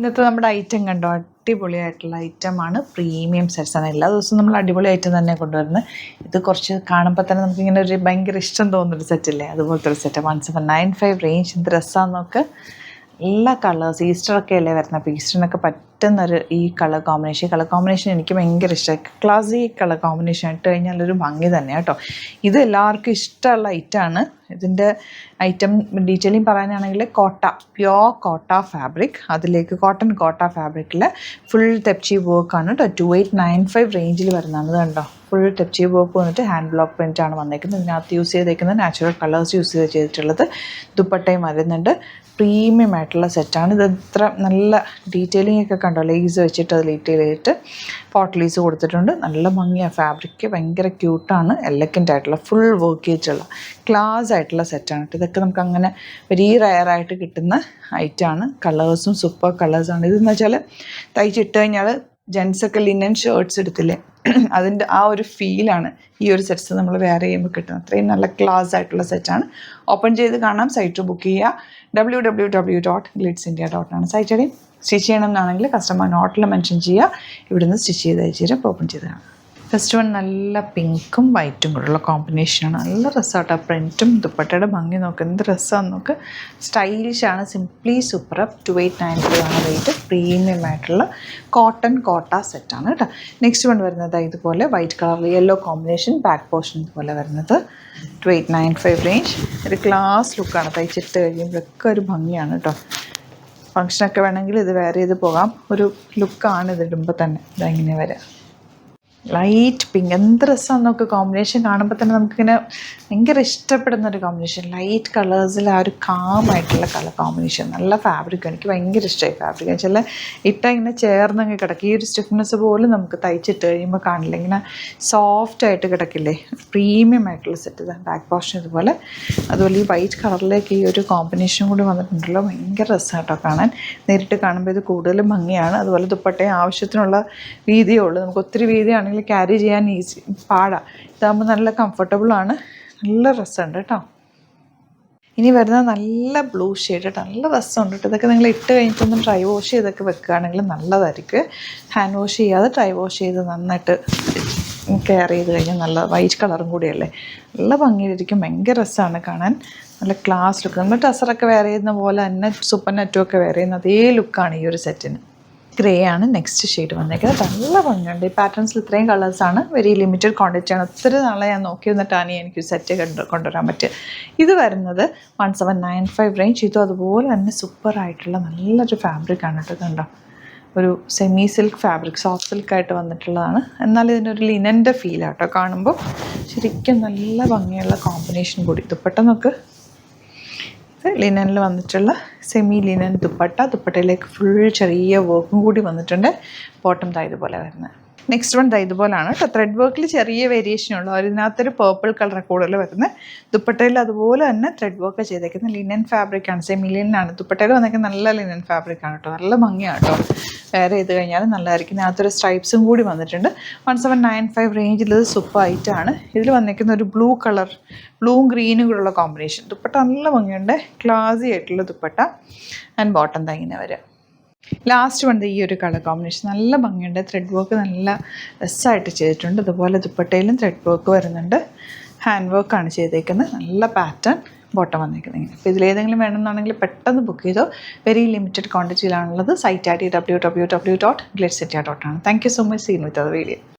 ഇന്നത്തെ നമ്മുടെ ഐറ്റം കണ്ടോ, അടിപൊളിയായിട്ടുള്ള ഐറ്റമാണ്. പ്രീമിയം സെറ്റ്സാണ്. എല്ലാ ദിവസവും നമ്മൾ അടിപൊളി ഐറ്റം തന്നെ കൊണ്ടുവരുന്നത്. ഇത് കുറച്ച് കാണുമ്പോൾ തന്നെ നമുക്കിങ്ങനെ ഒരു ഭയങ്കര ഇഷ്ടം തോന്നുന്നൊരു സെറ്റില്ലേ, അതുപോലത്തെ ഒരു സെറ്റ്. 1795 റേഞ്ച്. എന്ത് രസമാണെന്നൊക്കെ. എല്ലാ കളേഴ്സ്, ഈസ്റ്ററൊക്കെ അല്ലേ വരുന്നത്, അപ്പോൾ ഈസ്റ്ററിനൊക്കെ പറ്റുന്നൊരു ഈ കളർ കോമ്പിനേഷൻ എനിക്ക് ഭയങ്കര ഇഷ്ടമായി. ക്ലാസിക് കളർ കോമ്പിനേഷൻ ഇട്ട് കഴിഞ്ഞാൽ ഒരു ഭംഗി തന്നെ കേട്ടോ. ഇത് എല്ലാവർക്കും ഇഷ്ടമുള്ള ഐറ്റമാണ്. ഇതിൻ്റെ ഐറ്റം ഡീറ്റെയിലിംഗ് പറയാനാണെങ്കിൽ പ്യോർ കോട്ട ഫാബ്രിക്, അതിലേക്ക് കോട്ട ഫാബ്രിക്കിൽ ഫുൾ തെപ്ചി വർക്കാണ് കേട്ടോ. 2895 റേഞ്ചിൽ വരുന്നതാണ്. ഇത് കണ്ടോ, ഫുൾ തെപ്ചി വർക്ക് വന്നിട്ട് ഹാൻഡ് ബ്ലോക്ക് പ്രിൻ്റ് ആണ് വന്നേക്കുന്നത്. ഇതിനകത്ത് യൂസ് ചെയ്തേക്കുന്നത് നാച്ചുറൽ കളേഴ്സ് യൂസ് ചെയ്തിട്ടുള്ളത്. ദുപ്പട്ടയും വരുന്നുണ്ട്. പ്രീമിയം ആയിട്ടുള്ള സെറ്റാണ് ഇത്. ഇത്ര നല്ല ഡീറ്റെയിലിംഗ് ഒക്കെ കണ്ടോ, ലേസ് വെച്ചിട്ട് അത് ഡീറ്റെയിൽ ചെയ്തിട്ട് പോട്ട്ലീസ് കൊടുത്തിട്ടുണ്ട്. നല്ല ഭംഗിയാണ്. ഫാബ്രിക് ഭയങ്കര ക്യൂട്ടാണ്. എലഗൻ്റ് ആയിട്ടുള്ള ഫുൾ വർക്ക് ചെയ്തിട്ടുള്ള ക്ലാസ് ആയിട്ടുള്ള സെറ്റാണ്. ഇതൊക്കെ നമുക്ക് അങ്ങനെ വെരി റയറായിട്ട് കിട്ടുന്ന ഐറ്റമാണ്. കളേഴ്സും സൂപ്പർ കളേഴ്സാണ്. ഇതെന്ന് വെച്ചാൽ തയ്ച്ചിട്ട് കഴിഞ്ഞാൽ ജെൻസൊക്കെ ലിനൻ ഷർട്ട്സ് എടുത്തില്ലേ, അതിൻ്റെ ആ ഒരു ഫീലാണ് ഈ ഒരു സെറ്റ്സ് നമ്മൾ വെയർ ചെയ്യുമ്പോൾ കിട്ടുന്നത്. അത്രയും നല്ല ക്ലാസ് ആയിട്ടുള്ള സെറ്റാണ്. ഓപ്പൺ ചെയ്ത് കാണാം. സൈറ്റ് ബുക്ക് ചെയ്യുക. www.glitzindia.com ആണ് സൈറ്റ് ഐ ഡി. സ്റ്റിച്ച് ചെയ്യണം എന്നാണെങ്കിൽ കസ്റ്റമർ നോട്ടിൽ മെൻഷൻ ചെയ്യുക. ഇവിടുന്ന് സ്റ്റിച്ച് ചെയ്ത് അയച്ചു തരാം. ഓപ്പൺ ചെയ്ത് കാണാം. ഫസ്റ്റ് വൺ നല്ല പിങ്കും വൈറ്റും കൂടെയുള്ള കോമ്പിനേഷനാണ്. നല്ല രസമാട്ടോ. പ്രിൻറ്റും ദുപ്പട്ടയുടെ ഭംഗി നോക്ക്, എന്ത് രസമാണെന്ന് നോക്ക്. സ്റ്റൈലിഷാണ്. Simply super. 2895 ആണ് റേറ്റ്. പ്രീമിയം ആയിട്ടുള്ള കോട്ട സെറ്റാണ് കേട്ടോ. നെക്സ്റ്റ് വൺ വരുന്നത് ഇതുപോലെ വൈറ്റ് കളറിൽ യെല്ലോ കോമ്പിനേഷൻ, ബാക്ക് പോർഷൻ ഇതുപോലെ വരുന്നത്. 2895 റേഞ്ച്. ഒരു ക്ലാസ് ലുക്കാണ്. തയ്ച്ചിട്ട് കഴിയുമ്പോഴൊക്കെ ഒരു ഭംഗിയാണ് കേട്ടോ. ഫങ്ഷനൊക്കെ വേണമെങ്കിൽ ഇത് വെയർ ചെയ്ത് പോകാം. ഒരു ലുക്കാണ് ഇതിടുമ്പോൾ തന്നെ. ഇതെങ്ങനെ വരാം. ലൈറ്റ് പിങ്ക്, എന്ത് രസമാണെന്നൊക്കെ. കോമ്പിനേഷൻ കാണുമ്പോൾ തന്നെ നമുക്കിങ്ങനെ ഭയങ്കര ഇഷ്ടപ്പെടുന്ന ഒരു കോമ്പിനേഷൻ. ലൈറ്റ് കളേഴ്സിൽ ആ ഒരു കാമായിട്ടുള്ള കളർ കോമ്പിനേഷൻ. നല്ല ഫാബ്രിക്, എനിക്ക് ഭയങ്കര ഇഷ്ടമായി ഫാബ്രിക്. വെച്ചാൽ ഇട്ടാൽ ഇങ്ങനെ ചേർന്നങ്ങ് കിടക്കും. ഈ ഒരു സ്റ്റിഫ്നെസ് പോലും നമുക്ക് തയ്ച്ചിട്ട് കഴിയുമ്പോൾ കാണില്ല, ഇങ്ങനെ സോഫ്റ്റായിട്ട് കിടക്കില്ലേ. പ്രീമിയം ആയിട്ടുള്ള സെറ്റ്. ഇതാണ് ബാക്ക് പോർഷൻ ഇതുപോലെ. അതുപോലെ ഈ വൈറ്റ് കളറിലേക്ക് ഈ ഒരു കോമ്പിനേഷൻ കൂടി വന്നിട്ടുണ്ടല്ലോ, ഭയങ്കര രസമാണ് കേട്ടോ കാണാൻ. നേരിട്ട് കാണുമ്പോൾ ഇത് കൂടുതലും ഭംഗിയാണ്. അതുപോലെ ദുപ്പട്ടയും ആവശ്യത്തിനുള്ള വീതിയേ ഉള്ളൂ. നമുക്ക് ഒത്തിരി വീതിയാണ് ക്യാരി ചെയ്യാൻ പാടാണ്. ഇതാകുമ്പോൾ നല്ല കംഫർട്ടബിളാണ്. നല്ല രസമുണ്ട് കേട്ടോ. ഇനി വരുന്ന നല്ല ബ്ലൂ ഷെയ്ഡ് കേട്ടോ. നല്ല രസമുണ്ട് കേട്ടോ. ഇതൊക്കെ നിങ്ങൾ ഇട്ട് കഴിഞ്ഞിട്ടൊന്ന് ഡ്രൈ വാഷ് ചെയ്തൊക്കെ വെക്കുകയാണെങ്കിൽ നല്ലതായിരിക്കും. ഹാൻഡ് വാഷ് ചെയ്യാതെ ഡ്രൈ വാഷ് ചെയ്ത് നന്നായിട്ട് കെയർ ചെയ്ത് കഴിഞ്ഞാൽ നല്ല വൈറ്റ് കളറും കൂടിയല്ലേ, നല്ല ഭംഗിയിലിരിക്കും. ഭയങ്കര രസമാണ് കാണാൻ. നല്ല ക്ലാസ് ലുക്ക്. നമ്മൾ ടസറൊക്കെ വെയർ ചെയ്യുന്ന പോലെ തന്നെ സൂപ്പർ നെറ്റും ഒക്കെ വെയർ ചെയ്യുന്ന അതേ ലുക്കാണ് ഈ ഒരു സെറ്റിന്. ഗ്രേ ആണ് നെക്സ്റ്റ് ഷെയ്ഡ് വന്നേക്കുന്നത്. നല്ല ഭംഗിയുണ്ട്. ഈ പാറ്റേൺസിൽ ഇത്രയും കളേഴ്സാണ്. വെരി ലിമിറ്റഡ് ക്വാണ്ടിറ്റിയാണ്. ഒത്തിരി നാളെ ഞാൻ നോക്കി വന്നിട്ടാണ് എനിക്ക് സെറ്റ് കൊണ്ടുവരാൻ പറ്റുക. ഇത് വരുന്നത് 1795 റേഞ്ച്. ഇതും അതുപോലെ തന്നെ സൂപ്പറായിട്ടുള്ള നല്ലൊരു ഫാബ്രിക്കാണ് കേട്ടോ. കണ്ടോ, ഒരു സെമി സിൽക്ക് ഫാബ്രിക്, സോഫ്റ്റ് സിൽക്കായിട്ട് വന്നിട്ടുള്ളതാണ്. എന്നാൽ ഇതിനൊരു ലിനൻ്റെ ഫീലാണ് കേട്ടോ കാണുമ്പോൾ. ശരിക്കും നല്ല ഭംഗിയുള്ള കോമ്പിനേഷൻ കൂടി. ദുപ്പട്ട നോക്ക്, ലിനനിൽ വന്നിട്ടുള്ള സെമി ലിനൻ ദുപ്പട്ടയിലേക്ക് ഫുൾ ചെറിയ വർക്കും കൂടി വന്നിട്ടുണ്ട്. ബോട്ടം ഇതുപോലെ വരുന്നത്. നെക്സ്റ്റ് വൺ ഇതുപോലെയാണ് കേട്ടോ. ത്രെഡ് വർക്കിൽ ചെറിയ വേരിയേഷനുള്ളൂ. അതിനകത്തൊരു പേർപ്പിൾ കളർ കൂടുതൽ വരുന്നത്. ദുപ്പട്ടയിൽ അതുപോലെ തന്നെ ത്രെഡ് വർക്ക് ചെയ്തേക്കുന്നത് ലിനൻ ഫാബ്രിക്കാണ്. സെമി ലിനനാണ്. ദുപ്പട്ടയിൽ വന്നേക്കുന്നത് നല്ല ലിനൻ ഫാബ്രിക്കാണ് കേട്ടോ. നല്ല ഭംഗിയാണ് കേട്ടോ. വെയർ ചെയ്ത് കഴിഞ്ഞാൽ നല്ലതായിരിക്കും. ഇതിനകത്തൊരു സ്ട്രൈപ്സും കൂടി വന്നിട്ടുണ്ട്. 1795 റേഞ്ചിൽ ഇത് സൂപ്പർ ഐറ്റമാണ്. ഇതിൽ വന്നിരിക്കുന്ന ഒരു ബ്ലൂവും ഗ്രീനും കൂടെയുള്ള കോമ്പിനേഷൻ. ദുപ്പട്ട നല്ല ഭംഗിയുണ്ട്. ക്ലാസി ആയിട്ടുള്ള ദുപ്പട്ട. ആൻഡ് ബോട്ടം ഇങ്ങനെ വരാം. ലാസ്റ്റ് വന്നത് ഈ ഒരു കളർ കോമ്പിനേഷൻ. നല്ല ഭംഗിയുണ്ട്. ത്രെഡ് വർക്ക് നല്ല രസമായിട്ട് ചെയ്തിട്ടുണ്ട്. അതുപോലെ ദുപ്പട്ടയിലും ത്രെഡ് വർക്ക് വരുന്നുണ്ട്. ഹാൻഡ് വർക്കാണ് ചെയ്തേക്കുന്നത്. നല്ല പാറ്റേൺ. ബോട്ടം വന്നിരിക്കുന്നത് ഇങ്ങനെ. അപ്പോൾ ഇതിലേതെങ്കിലും വേണമെന്നാണെങ്കിൽ പെട്ടെന്ന് ബുക്ക് ചെയ്തോ. വെരി ലിമിറ്റഡ് ക്വാണ്ടിറ്റിയിലാണുള്ളത്. സൈറ്റ് ഐ ഡി www.glitzindia.com ആണ്. Thank you so much. സീൻ വിത്ത് അത് വീഡിയോ.